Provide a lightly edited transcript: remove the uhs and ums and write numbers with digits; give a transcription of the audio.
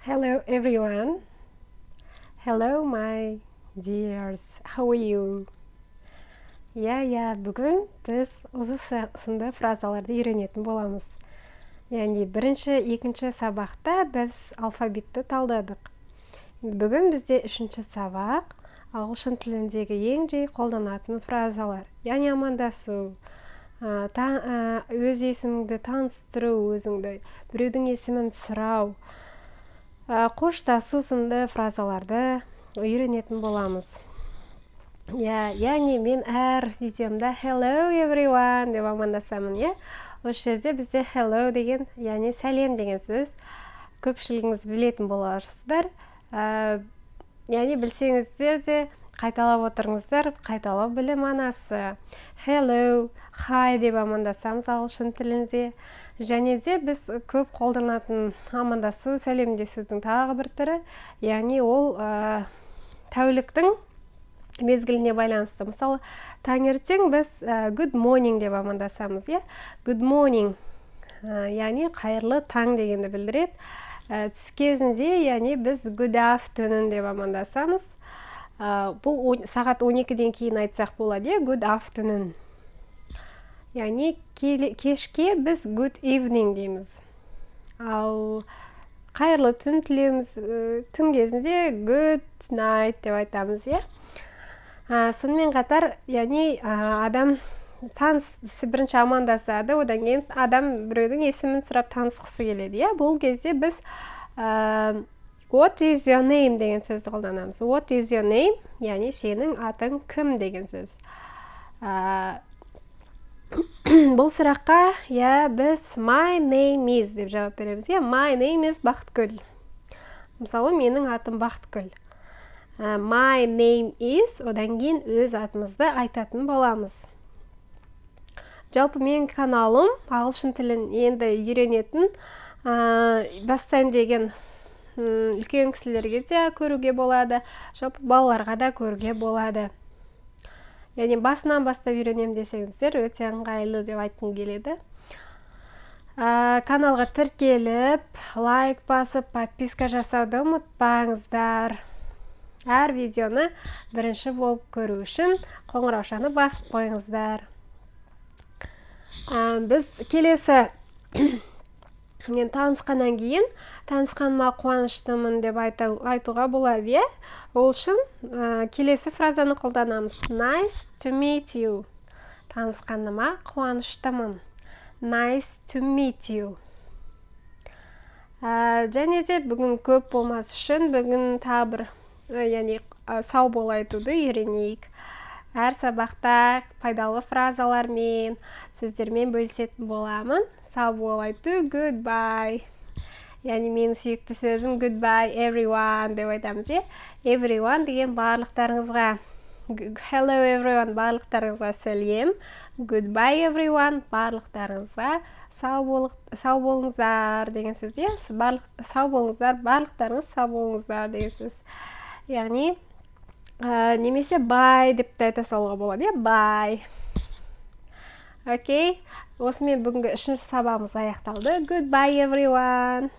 Hello everyone. Hello my dears. How are you? Бүгін біз осы сынды фразаларды үйренетін боламыз. Яғни бірінші, екінші сабақта біз алфавитті талдадық. Бүгін бізде үшінші сабақ ағылшын тіліндегі ең жиі қолданатын фразалар. Яғни амандасу, өз есіміңді таныстыру, өзіңді, біреудің есімін сұрау, қоштасу сынды фразаларды үйренетін боламыз. Яғни мен әр видеомда hello everyone деп амандасамын. Осы жерде бізде hello деген, яғни сәлем деген сөз. Көпшілігіңіз білетін боларсыздар. Яғни білсеңіздер де қайталап отырыңыздар, қайталау білім анасы. Hello, hi деп амандасамыз ағылшын тілінде. Және де біз көп қолданатын амандасу, сәлемдесудің тағы бір түрі, яғни ол тәуліктің мезгіліне байланысты. Мысалы, таңертең біз good morning деп амандасамыз. Good morning, яғни қайырлы таң дегенді білдіреді. Түс кезінде, яғни біз good afternoon деп амандасамыз. Бұл сағат 12-ден кейін айтсақ болады, good afternoon. Яғни кешке біз good evening дейміз. Ал қайырлы түн тілеуміз, түн кезінде good night деп айтамыз. Сонымен қатар, яғни адам бірінші амандасады, одан кейін адам біреудің есімін сұрап танысқысы келеді. Бұл кезде біз what is your name деген сөзді қолданамыз. What is your name? Яғни сенің атың кім деген сөз. Бұл сұраққа біз my name is деп жауап береміз. My name is Бақытгүл. Мысалы, менің атым Бақытгүл. My name is, одан кейін өз атымызды айтатын боламыз. Жалпы менің каналым ағылшын тілін енді үйренетін, бастаймын деген үлкен кісілерге де көруге болады, жалпы балаларға да көруге болады. Яғни басынан бастап үйренем десеңіздер, өте ыңғайлы деп айтқым келеді. Каналға тіркеліп, лайк басып, подписка жасауды ұмытпаңыздар. Әр видеоны бірінші болып көру үшін қоңыраушаны басып қойыңыздар. Біз келесі танысқаннан кейін, танысқаныма қуаныштымын деп айтуға болады. Ол үшін келесі фразаны қолданамыз. Nice to meet you. Танысқаныма қуаныштымын. Nice to meet you. Және де бүгін көп болмас үшін, бүгін тағы бір, яғни сау бол айтуды үйренейік. Әр сабақта пайдалы фразалармен, сөздермен бөлісетін боламын. Сау бол айту, goodbye. Яғни менің сүйікті сөзім goodbye everyone деп айтамыз. Everyone деген барлықтарыңызға, hello everyone барлықтарыңызға сәлем, goodbye everyone барлықтарыңызға сау болыңыздар деген сөз. Сау болыңыздар, барлықтарыңыз сау болыңыздар деген сөз. Яғни немесе bye деп те айта салуға болады. Bye. Окей, осымен бүгінгі үшінші сабағымыз аяқталды. Goodbye everyone.